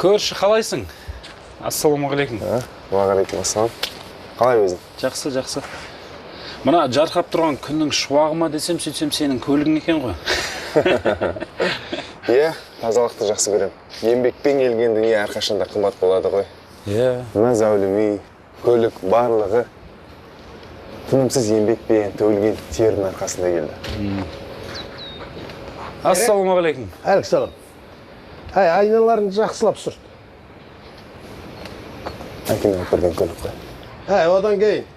Көрші, қалайсың? Ассалаумағалейкум. Уағалейкум ассалам. Қалай өзің? Жақсы, жақсы. Мына жарқырап тұрған күннің шуағы ма десем, сөйтсем сенің көлігің екен ғой. Иә, тазалықты жақсы көрем. Еңбекпен келген дүние әрқашанда қымбат болады ғой. Иә. Мына зәулім үй, көлік барлығы тынымсыз еңбекпен төгілген тердің арқасында келді. Ассалаумағалейкум. Әліксалам. Айналарын жақсылап сүрт. Әкеме алып берген көлік қой. Одан кейін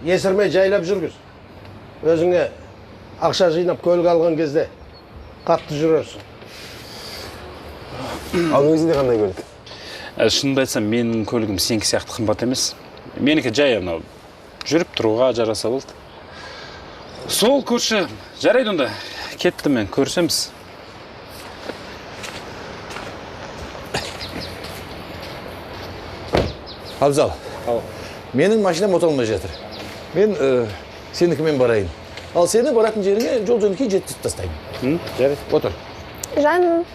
есірмей жайлап жүргіз. Өзіңе ақша жинап көлік алған кезде қатты жүрерсің. Ал өзінде қандай көлік? Шынымды айтсам, менің көлігім сенікі сияқты қымбат емес. Менікі жай анау жүріп тұруға жараса болды. Сол көрші, жарайды онда. Кетті мен, көрсеміз. Абзал, менің машинам оталмай жатыр. Мен сенікімен барайын. Ал сені баратын жеріңе жол жөнекей жеткізіп тастаймын. Жарайды. Отыр. Жаным,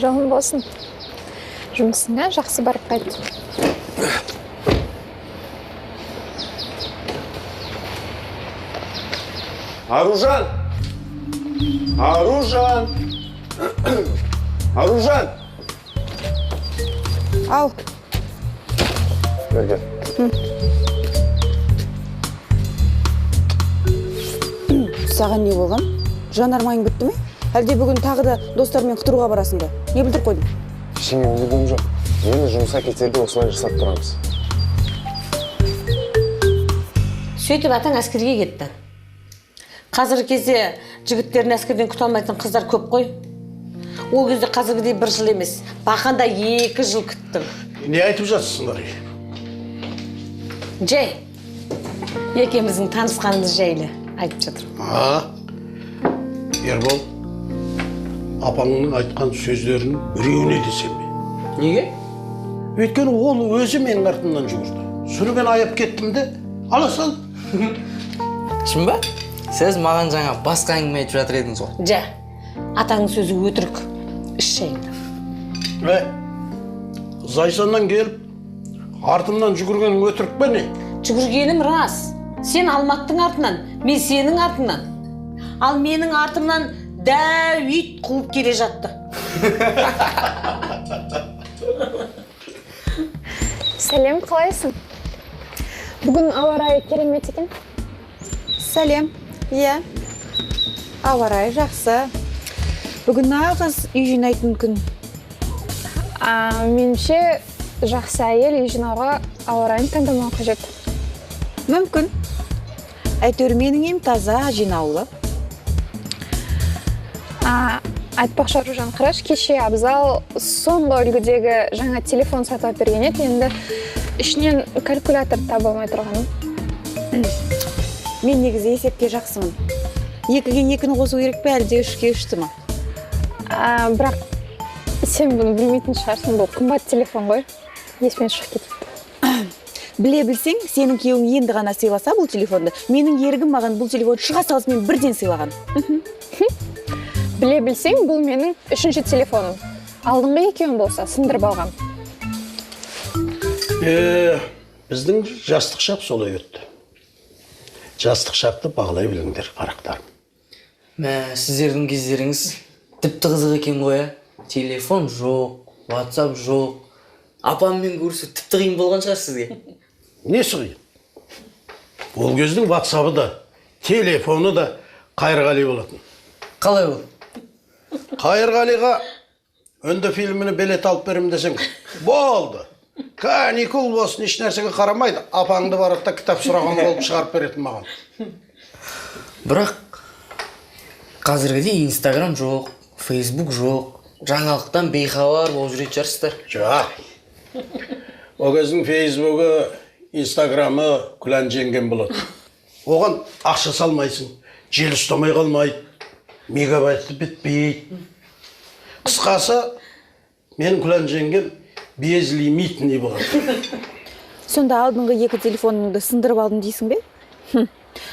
жолың болсын. Жұмысыңа жақсы барып қайт. Аружан! Аружан! Аружан! Ал. Берген. Саған не болған? Жанармайың бітті ме? Әлде бүгін тағы да достармен қыдыруға барасың ба? Не білдір қойдың? Ештеңе білдіргенім жоқ. Енді жұмысқа кетерде осылай жасап тұрамыз. Сөйтіп атаң әскерге кетті. Қазіргі кезде жігіттерін әскерден күте алмайтын қыздар көп қой. Ол кезде қазіргідей 1 жыл емес, бақанда 2 жыл күттім. Не айтып жатсыңдар? Жай, екеуміздің танысқанымыз жайлы айтып жатыр. Ербол, апаңның айтқан сөздерін біреуіне десем бе? Неге? Өйткені ол өзі менің артымнан жүгірді. Соны мен аяп кеттім де, ала сал. Шын ба? Сіз маған жаңа басқа әңгіме айтып жатыр едіңіз ғой. Жа, атаңның сөзі өтірік, іш жайында. Зайсаннан келіп, артымнан жүгірген өтірік пе не? Жүгіргенім рас. Сен Алматтың артынан, мен сенің артынан. Ал менің артымнан дәу ит қуып келе жатты. Сәлем, қалайсың? Бүгін ауа райы керемет екен. Сәлем. Иә. Ауа райы жақсы. Бүгін нағыз үй жинайтын күн. Меніңше жақсы әйел үй жинауға ауа райын таңдамау қажет. Мүмкін. Әйтеуір менің ем таза, жинаулы. Айтпақшы Аружан, қараш, кеше Абзал соңғы үлгідегі жаңа телефон сатып берген еді, енді ішінен калькулятор таба алмай тұрғаным. Мен негізі есепке жақсымын. 2-ге 2-ні қосу керек пе, әлде 3-ге 3-ті ма? Бірақ сен бұны білмейтін шығарсың, бұл қымбат телефон ғой. Есімнен шығып кетіпті. Біле білсең, сенің күйеуің енді ғана сыйласа бұл телефонды, менің ерігім маған бұл телефон шыға салысымен бірден сыйлаған. Біле білсең, бұл менің 3-ші телефоным. Алдыңғы екеуін болса сындырып алған. Біздің жастық шақ солай өтті. Жастық шақты бағалай біліңдер, қарақтарым. Сіздердің кездеріңіз тіпті қызық екен ғой, телефон жоқ, WhatsApp жоқ. Апаммен көрісу тіпті қиын болған шығар сізге. Несі қиын? Ол кездің WhatsApp-ы да, телефоны да Қайырғали болатын. Қалай ол? Қайырғалиға үнді фильміні билет алып берем десең, болды. Каникул болсын, еш нәрсеге қарамайды. Апаңды баратта кітап сұраған болып шығарып беретін маған. Бірақ қазіргідей Instagram жоқ, Facebook жоқ. Жаңалықтан бейхабар болып жүретін шығарсыздар. Жоқ. О кездің Facebook'ы, Instagram'ы Күлән жеңген болады. Оған ақша салмайсың, жел ұстамай қалмайды, мегабайты бітпейді. Қысқасы, мен Күлән жеңгем безлимитный болады. Сонда алдыңғы 2 телефоныңды сындырып алдым дейсің бе?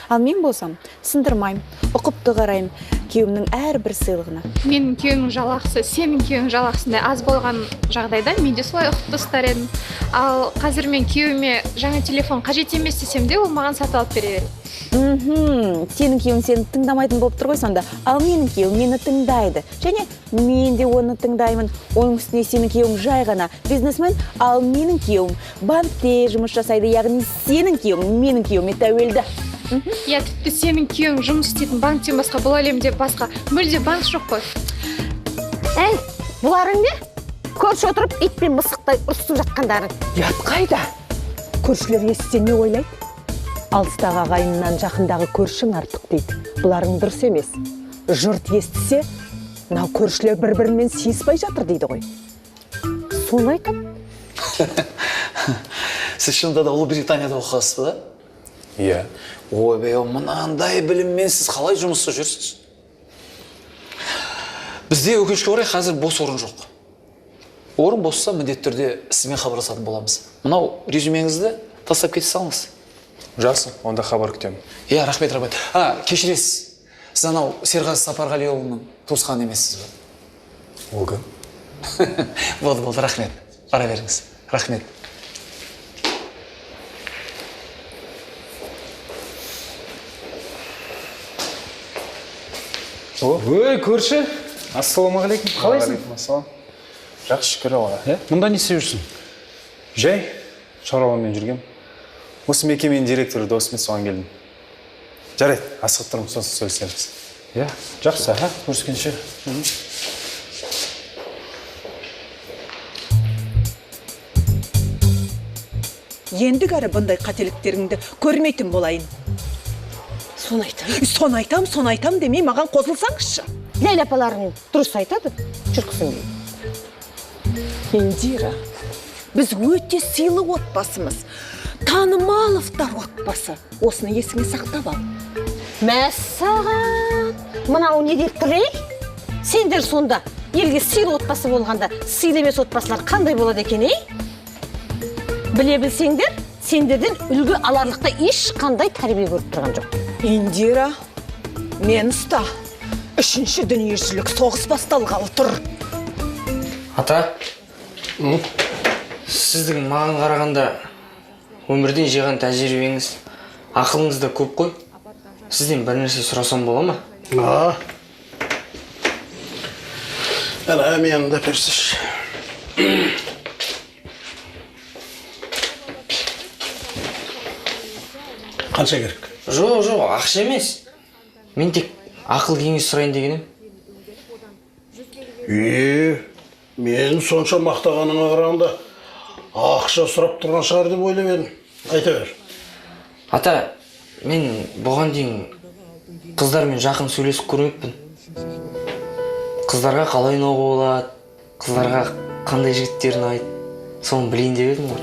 Ал мен болсам сындырмайм, ұқыпты қарайым күйеуімнің әрбір сыйлығына. Менің күйеуімнің жалақысы сенің күйеуің жалақысындай аз болған жағдайда мен де солай ұқыпты ұстар едім. Ал қазір мен күйеуіме жаңа телефон қажет емес десем де ол маған сатып алып бере береді. Сенің күйеуің сені тыңдамайтын болып тұр ғой сонда. Ал менің күйеуім мені тыңдайды. Және мен де оны тыңдаймын. Оның үстіне сенің күйеуің жай ғана бизнесмен, ал менің күйеуім банкте жұмыс жасайды. Яғни сенің күйеуің менің күйеуіме тәуелді. Я тіпті сенің күйеуің жұмыс істейтін банктен басқа бұл әлемде басқа мүлде банк жоқ қой. Әй, бұларың не? Көрші отырып ит пен мысықтай ұрысып жатқандарың. Ят қайда? Көршілер естісе не ойлайды? Алыстағы ағайыннан жақындағы көршің артық дейді. Бұларың дұрыс емес. Жұрт естісе, мынау көршілер бір-бірімен сыйыспай жатыр дейді ғой. Соны айтам. Сіз шынында да Ұлыбританияда оқасыз ба? Иә. Ойбай, мынандай біліммен сіз қалай жұмыста жүрсіз? Бізде өкінішке орай қазір бос орын жоқ. Орын босса міндетті түрде сізбен хабарласатын боламыз. Мынау резюмеңізді тастап кете салыңыз. Жақсы, онда хабар күтемін. Иә, рахмет, рахмет. Кешіресіз. Сіз анау Серғазы Сапарғалиұлының туысқаны емессіз ба? Ол кім? Болды, рахмет. Бара беріңіз. Рахмет. Ой, көрші. Ассалаумағалейкум. Қалайсың? Ассалам. Жақсы, шүкір Аллаға. Мұнда не істеп жүрсің? Жай, шаруамен жүргем. Осы мекеменің директоры досымен соған келдім. Жарайды, асығып тұрмын, сосын сөйлесеміз. Иә, жақсы, көріскенше. Ендігәрі бұндай қателіктеріңді көрмейтін болайын. Соны айтам демей маған қосылсаңызшы. Ләйлә апаларың дұрыс айтады. Жүркісің дейді. Индира, біз өте сыйлы отбасымыз. Танымаловтар отбасы. Осыны есіңе сақтап ал. Мәссаған! Мынау не деп тұр, ей? Сендер сонда елге сыйлы отбасы болғанда сыйлы емес отбасылар қандай болады екен, ей? Біле білсеңдер, сендерден үлгі аларлықта ешқандай тәрбие көріп тұрған жоқ. Индира, мен ұста. 3-ші дүниежүзілік соғыс басталғалы тұр. Ата, сіздің маған қарағанда өмірден жиған тәжірибеңіз, ақылыңыз да көп қой. Сізден бір нәрсе сұрасам бола ма? Әне мені де персіш. Қанша керек? Жоқ, ақша емес. Мен тек ақыл кеңес сұрайын дегенім. Мен сонша мақтағаныңа қарағанда ақша сұрап тұрған шығар деп ойлап едім. Айта бер. Ата, мен бұған дейін қыздармен жақын сөйлесіп көрмеппін. Қыздарға қалай ұнауға болады, қыздарға қандай жігіттерін айт, соны білейін деп едім ғой.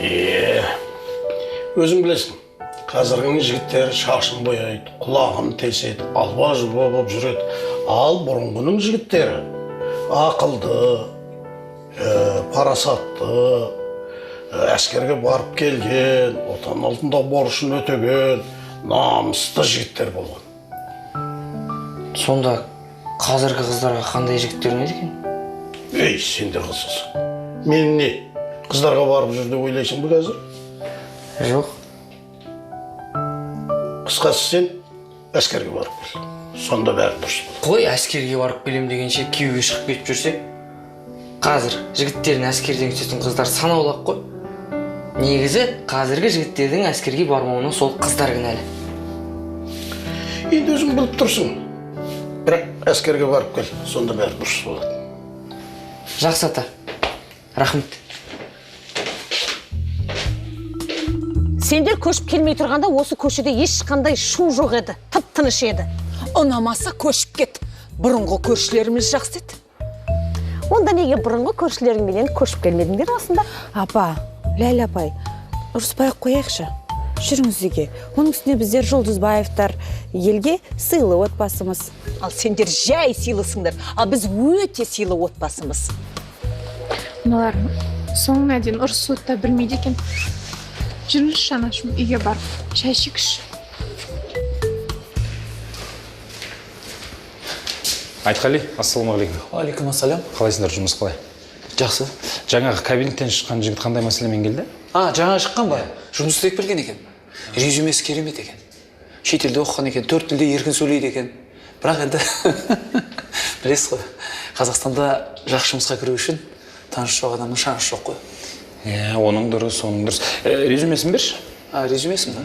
Өзің білесің, қазіргі жігіттер шашын бояйды, құлағын теседі, алба-жұлба болып жүреді. Ал бұрынғының жігіттері ақылды, парасатты, әскерге барып келген, отан алдында борышын өтеген, намысты жігіттер болған. Сонда қазіргі қыздарға қандай жігіттер ұнайды екен? Ей, сен де қызсың. Мен не? Қыздарға барып жүр деп ойлайсың ба қазір? Жоқ. Қысқасы сен әскерге барып кел. Сонда бәрі дұрыс болады. Қой, әскерге барып келем дегенше күйеуге шығып кетіп жүрсек, қазір жігіттерін әскерден түсетін қыздар санаулы қой. Негізі қазіргі жігіттердің әскерге бармауына сол қыздар кінәлі. Енді өзің біліп тұрсың. Бірақ әскерге барып кел, сонда бәрі дұрыс болады. Жақсы ата, рахмет. Сендер көшіп келмей тұрғанда осы көшеде ешқандай шу жоқ еді, тып-тыныш еді. Ұнамаса көшіп кет. Бұрынғы көршілеріміз жақсы еді. Онда неге бұрынғы көршілеріңменен көшіп келмедіңдер осында? Апа, Ләйлә апай, ұрыспай қояйықшы. Жүріңіз үйге. Оның үстіне біздер Жұлдызбаевтар елге сыйлы отбасымыз. Ал сендер жай сыйлысыңдар, ал біз өте сыйлы отбасымыз. Мыналар соңына дейін ұрысуды да білмейді екен. Жүріңізші анашым, үйге барып, шай ішейікші. Айтқали, ассалаумағалейкум. Алейкум ассалям. Қалайсыңдар, жұмыс қалай? Жақсы. Жаңағы кабинеттен шыққан жігіт қандай мәселемен келді? Жаңа шыққан ба? Жұмыс істеп келген екен. Резюмесі керемет екен. Шетелде оқыған екен, 4 тілде еркін сөйлейді екен. Бірақ енді білесіз ғой, Қазақстанда жақсы жұмысқа кіру үшін таныс жоқ адамның шансы жоқ қой. Оның дұрыс. Резюмесін берші. Резюмесін ба?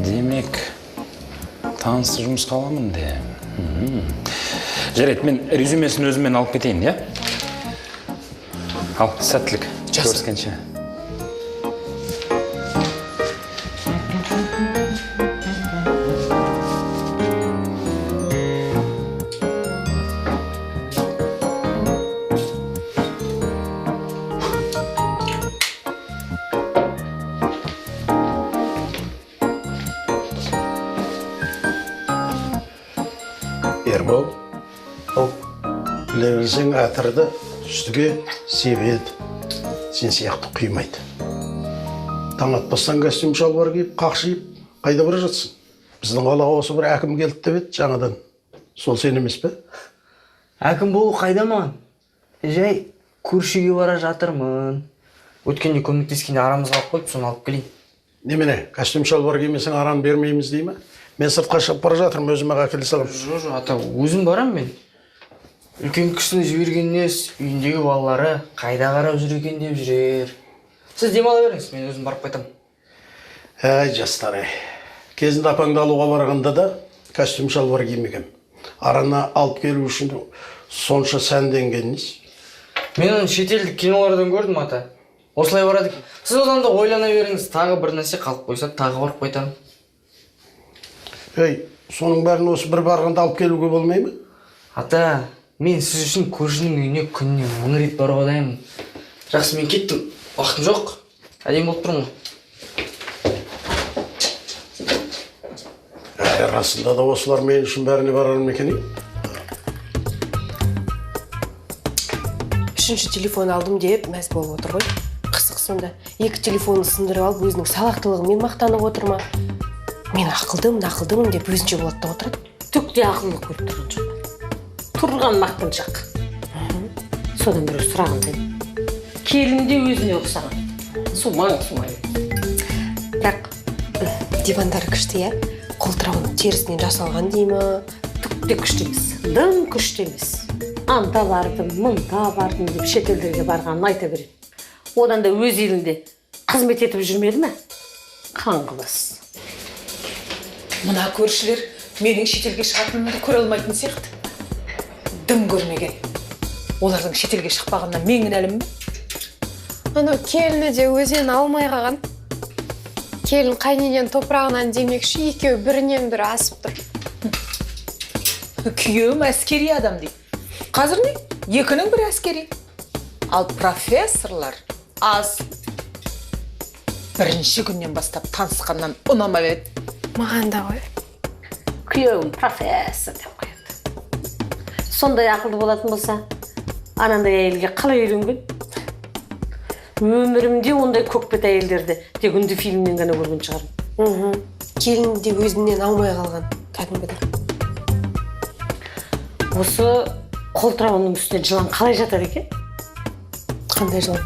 Демек, таныс жұмысқа аламын де. Жарайды, мен резюмесін өзіммен алып кетейін, я? Ал, сәттілік. Көріскенше. Ербол, біле білсең әтірді үстіге себеді. Сен сияқты құймайды. Таң атпастан костюм шалбар киіп, қақшиып, қайда бара жатсың? Біздің қалаға осы бір әкім келді деп еді жаңадан. Сол сен емес пе? Әкім болу қайда маған? Жай көршіге бара жатырмын. Өткенде көмектескенде арамызға алып қойып, соны алып келейін. Немене, костюм шалбар кимесең араны бермейміз дей ме? Мен сыртқа шығып бара жатырмын, өзіме әкеле салам. Жоқ, ата, өзім барам мен. Үлкен кісіні жібергеннес, үйіндегі балалары қайда қарап жүр екен деп жүрер. Сіз демала беріңіз, мен өзім барып қайтам. Жастар, кезінде апаңды алуға барғанда да костюм шалбар кимегем. Арана алып келу үшін сонша сәнденгеніңіз. Мен оны шетелдік кинолардан көрдім, ата. Осылай барады. Сіз одан да ойлана беріңіз, тағы бір нәрсе қалып қойса, тағы барып қайтам. Соның бәрін осы бір барғанда алып келуге болмай ма? Ата, мен сіз үшін көршінің үйіне күніне 1000 рет баруға дайынмын. Жақсы, мен кеттім. Уақытым жоқ. Әдемі болып тұрмын. Расында да осылар мен үшін бәріне барар ма екен? Үшінші телефон алдым деп мәз болып отыр ғой. Қысық сонда. 2 телефонды сындырып алып, өзінің салақтылығымен мақтанып отыр ма? Мен ақылдымын деп өзінше болады да отырады. Түк те ақылды көріп тұрған жоқ. Тұрған мақтаншақ. Содан бір сұрағандай. Келін де өзіне ұқсаған. Сумай. Бірақ дивандары күшті, қолтырауының терісінен жасалған дей ма? Түк те күшті емес. Дым күшті емес. Анда бардым, мұнда бардым деп шетелдерге барғанын айта береді. Одан да өз елінде қызмет етіп жүрмеді ме? Қаңғылас. Мына көршілер менің шетелге шығатынымды көре алмайтын сияқты. Дым көрмеген. Олардың шетелге шықпағаннан мен кінәлімін бе? Анау келіні де өзінен алмай қалған. Келін қайненен топырағынан демекші, екеуі бірінен бірі асып тұр. Күйеуім әскери адам дейді. Қазір не? Екінің бірі әскери. Ал профессорлар аз. Бірінші күннен бастап танысқаннан ұнамай еді. Маған да ғой. Күйеуім профессор деп қояды. Сондай ақылды болатын болса, анандай әйелге қалай үйренген? Өмірімде ондай көкбет әйелдерді тек үнді фильмнен ғана көрген шығармын. Келін де өзінен алмай қалған, кәдімгідей. Осы қолтырауының үстіне жылан қалай жатады екен? Қандай жылан?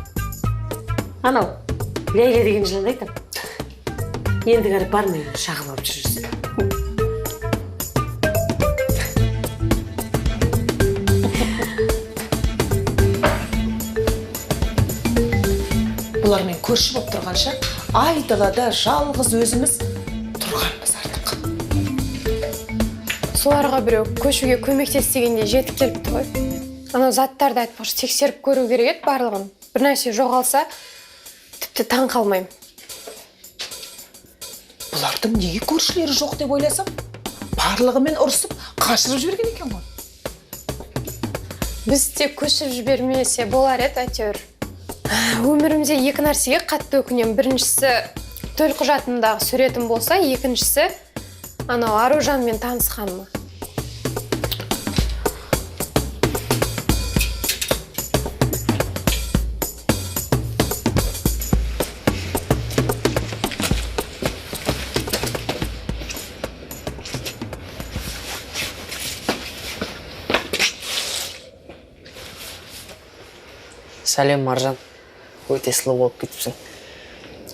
Анау, Ләйлә деген жыланды айтам. Енді қарап бармай шағып алып жүрсің. Бұлармен көрші болып тұрғанша, айдалада жалғыз өзіміз тұрғанбыз артық. Соларға біреу көшуге көмектес дегенде жетіп келіпті ғой. Анау заттарды айтып тексеріп көру керек еді барлығын. Бір нәрсе жоғалса, тіпті таң қалмаймын. Бұлардың неге көршілері жоқ деп ойласам, барлығымен ұрысып, қашырып жіберген екен ғой. Біз тек көшіп жібермесе болар еді әйтеуір. Өмірімде 2 нәрсеге қатты өкінемін. Біріншісі төлқұжатымдағы суретім болса, екіншісі анау Аружанмен танысқаныма. Сәлем, Маржан. Өте сұлу болып кетіпсің.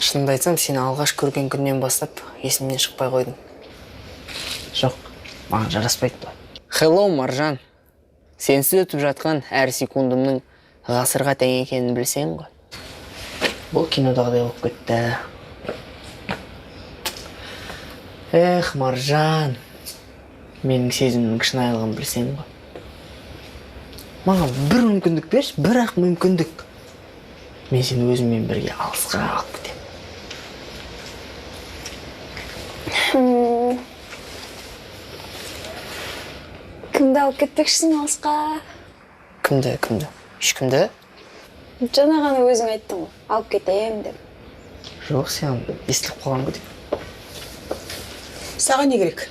Шынымды айтсам, сені алғаш көрген күннен бастап есімнен шықпай қойдым. Жоқ, маған жараспайды. Hello, Маржан. Сенсіз өтіп жатқан әр секундымның ғасырға тең екенін білсең ғой. Бұл кинодағыдай болып кетті. Эх, Маржан. Менің сезімнің шынайылығын білсең ғой. Маған бір мүмкіндік берші, бір-ақ мүмкіндік. Мен сені өзіммен бірге алысқа алып кетемін. Кімді алып кетпекшісің алысқа? Кімді? Ешкімді? Жаңа ғана өзің айттың ғой, алып кетем деп. Жоқ, сен естіліп қалған ғой деп. Саған не керек?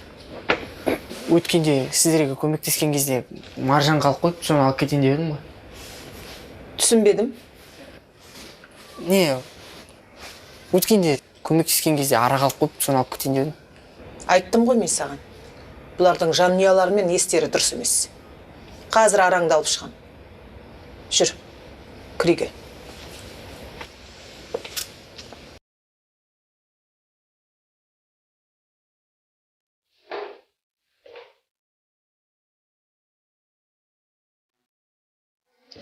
Өткенде сіздерге көмектескен кезде Маржан қалып қойып, соны алып кетейін дедім ғой. Түсінбедім. Не, өткенде көмектескен кезде ара қалып қойып, соны алып кетейін дедім. Айттым ғой мен саған. Бұлардың жанұялары мен естері дұрыс емес. Қазір араңды алып шығам. Жүр, кіре.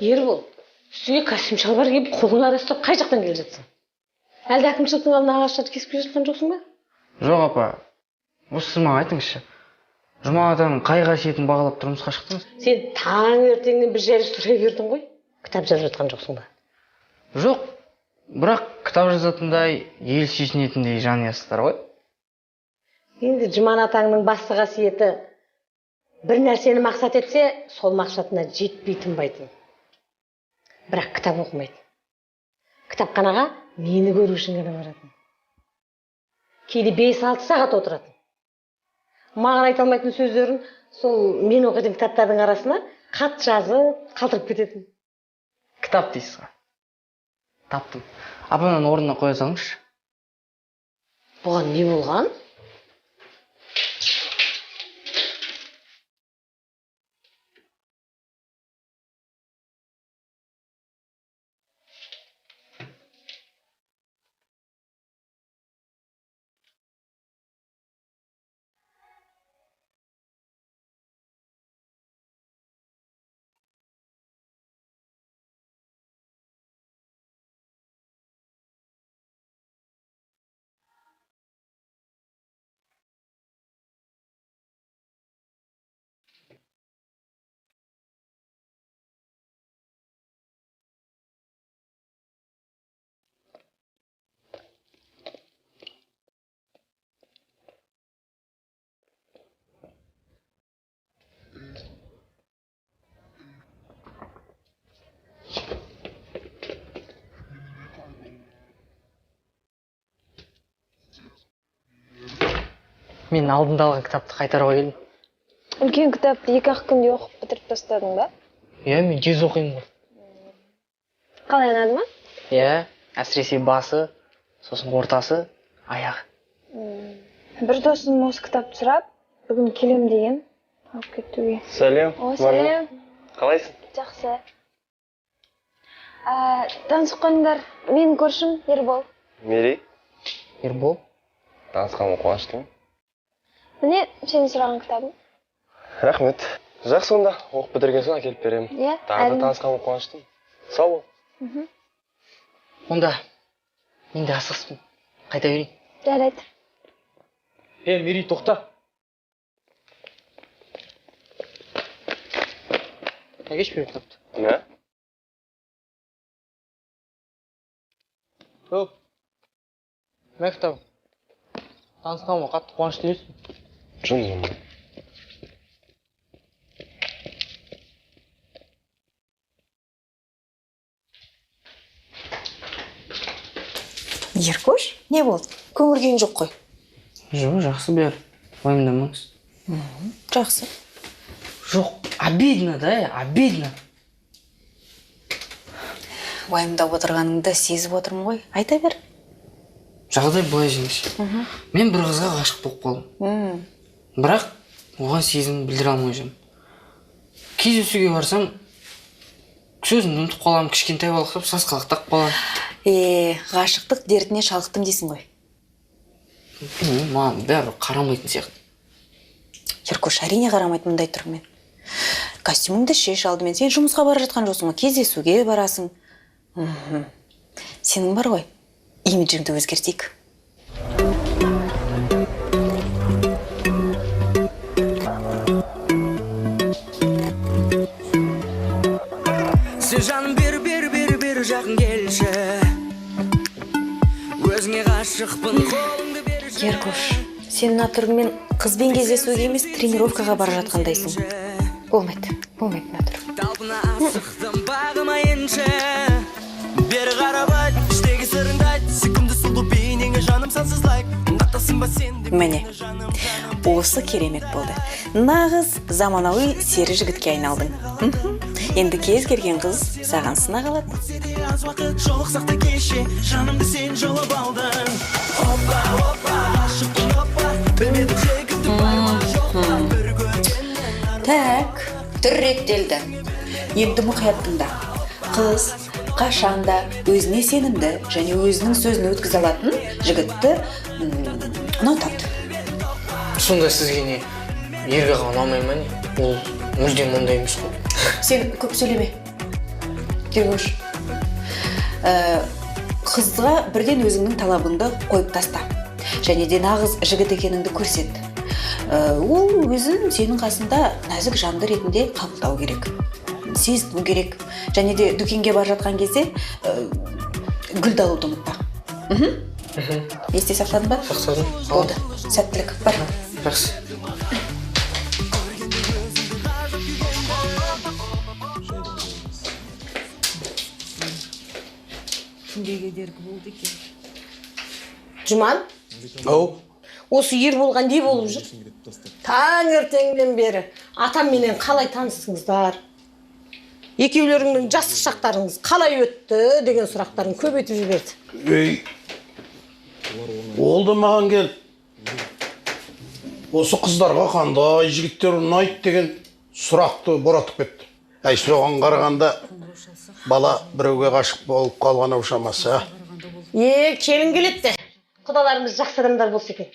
Ербол, үстіңе костюм шалбар киіп, қолыңа арастап қай жақтан келе жатсың? Әлде әкімшіліктің алдына ағаштарды кесіп келе жатқан жоқсың ба? Жоқ, апа. Осы сіз маған айтыңызшы. Жұмадан қай қасиетін бағалап тұрмысқа шықтыңыз? Сен таңертеңнен бір жәрі сұрай бердің ғой. Кітап жазып жатқан жоқсың ба? Жоқ. Бірақ кітап жазатындай, ел сүйсінетіндей жанұясыздар ғой. Енді Жұман атаңның басты қасиеті бір нәрсені мақсат етсе, сол мақсатына жетпей тынбайтын. Бірақ кітап оқымайды. Кітапханаға мені көру үшін ғана баратын. Кейде 5-6 сағат отыратын. Маған айта алмайтын сөздерін сол мен оқитын кітаптардың арасына хат жазып қалдырып кететін. Кітап дейсіз ғой. Таптым. Апаның орнына қоя салыңызшы. Бұған не болған? Мен алдында алған кітапты қайтаруға келдім. Үлкен кітапты 2-ақ күнде оқып бітіріп тастадың ба? Иә, мен тез оқимын ғой. Қалай ұнады ма? Иә, әсіресе басы, сосын ортасы, аяғы. Бір досым осы кітапты сұрап, бүгін келем деген алып кетуге. Сәлем. О, сәлем. Қалайсың? Жақсы. Танысқандар, менің көршім Ербол. Мерей. Ербол? Танысқаныма қуаныштымын. Міне, сені сұраған кітабым. Рахмет. Жақсы онда, оқып бітірген соң әкеліп беремін. Иә. Тағы да танысқаныма қуаныштымын. Сау бол. Онда, мен де асығыспын. Қайта берейін. Жарайды. Мерей, тоқта. Әкеш беріп тапты. Не? Көп. Мә кітабы. Танысқаныма қатты қуанышты емеспін. Жын. Еркош, не болды? Көңіл күйің жоқ қой. Жоқ, жақсы бер. Уайымдамаңыз. Жақсы. Жоқ, обидно да, обидно. Уайымдап отырғаныңды сезіп отырмын ғой. Айта бер. Жағдай былай жеңші. Мен бір қызға ғашық болып қалдым. Бірақ оған сезім білдіре алмай жүрмін. Кездесуге барсам, сөзімді ұмытып қаламын, кішкентай балқып сасқалақтап қаламын. Ғашықтық дертіне шалықтым дейсің ғой. Білмеймін, маған бәрібір қарамайтын сияқты. Еркош, әрине қарамайды мұндай түріңмен. Костюмыңды шеш алдымен. Сен жұмысқа бара жатқан жоқсың ғой, кездесуге барасың. Сенің бар ғой, имиджіңді өзгертейік. Сіз жаным бер жақын келші, өзіңе ғашықпын, қолыңды берші. Еркош, сен мына түріңмен қызбен кездесуге емес, тренировкаға бара жатқандайсың. Болмайды мына түр. Талпына асықтым, бағыма енші, бері қарап айт, іштегі сырыңды айт, сүйкімді сұлу бейнеңе жаным сансыз лайк. Міне, осы керемет болды. Нағыз заманауи сері жігітке айналдың. Енді кез келген қыз саған сына қалады. Аз уақыт жолықсақты кеше, жанымды сен жолып алдың. Опа, ғашықпын, опа, білмедім жегімді байма, жоқпа, бір көргеннен. Так, түр реттелді. Енді мұқият тыңда. Қыз қашанда өзіне сенімді және өзінің сөзін өткізе алатын жігітті ұнау тапты. Сонда сізге не, ергаға ұнамай ма не? Ол мүлдем ондай емес қой. Сен көп сөйлеме. Еркош, қызға бірден өзіңнің талабыңды қойып таста. Және де нағыз жігіт екеніңді көрсет. Ол өзін сенің қасында нәзік жанды ретінде қабылдау керек. Сезіну керек. Және де дүкенге бар жатқан кезде гүл алуды ұмытпа. Есте сақтадың ба? Сақтадым. Болды. Сәттілік. Бар. Жақсы. Жұман? Ау? Осы Ерболға не болып жүр? Таңертеңнен бері атам менен қалай таныстыңыздар? Екеулеріңнің жас шақтарыңыз қалай өтті деген сұрақтарын көбейтіп жіберді. Олды маған кел. Осы қыздарға қандай жігіттер ұнайды деген сұрақты боратып кетті. Соған қарағанда бала біреуге ғашық болып қалған ау шамасы. Келін келетті. Құдаларымыз жақсы адамдар болса екен.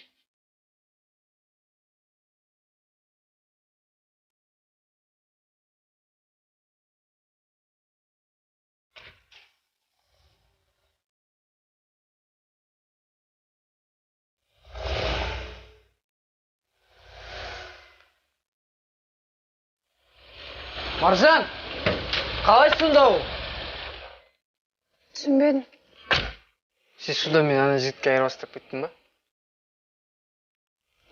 Маржан, қалайсың дау? Түсінбедім. Сіз шуда мен ана жігітке айырбастап кеттің ба?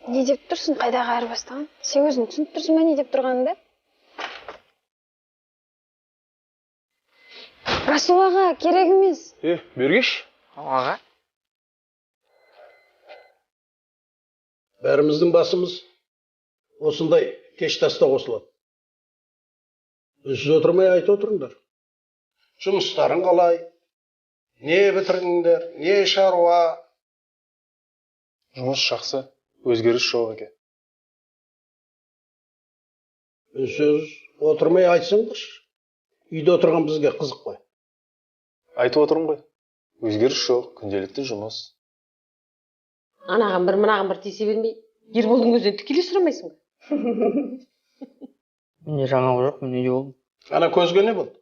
Не деп тұрсың, қайдағы айырбастаған? Сен өзің түсініп тұрсың ба не деп тұрғаныңды? Расул аға, керек емес. Бергеш? Аға? Бәріміздің басымыз осындай кеш таста қосылады. Сіз отырмай айт отырыңдар. Жұмыстарың қалай? Не бітірдіңдер? Не шаруа? Жұмыс жақсы, өзгеріс жоқ екен. Сөз отырмай айтсаңдаршы. Үйде отырған бізге қызық қой. Айтып отырмын ғой. Өзгеріс жоқ, күнделікті жұмыс. Анаған бір, мынаған бір тисе бермей, Ерболдың өзінен тікелей сұрамайсың ба? Менде жаңағы жоқ, мен үйде болдым. Ана көзге не болды?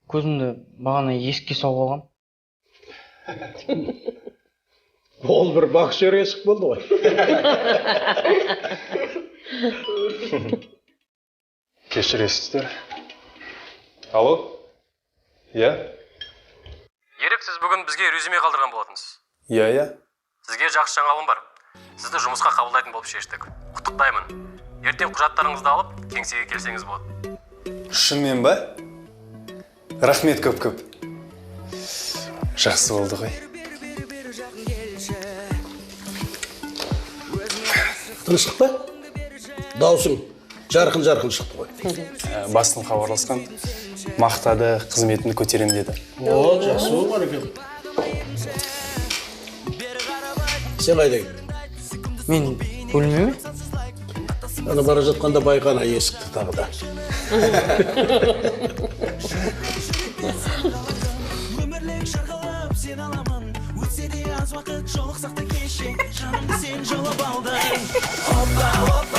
Көзімді бағана есікке соғып алғам. Ол бір боксер есік болды ғой. Кешіресіздер. Алло? Иә? Ерік, сіз бүгін бізге резюме қалдырған болатынсыз. Иә. Сізге жақсы жаңалығым бар. Сізді жұмысқа қабылдайтын болып шештік. Құттықтаймын. Ертең құжаттарыңызды алып, кеңсеге келсеңіз болады. Шынымен ба? Рахмет көп. Жақсы болды ғой. Тыныштық па? Даусың жарқын шықты ғой. Бастың хабарласқан, мақтады, қызметімді көтерем деді. О, жақсы болған екен. Сен қайда кеттің? Мен бөлмеме? Ана бара жатқанда байқана есікті тағы да. өмірлік шарғалап сен аламын өтсе де аз уақыт жолықсақ та кеше жанымды сен жаулап алдың опа опа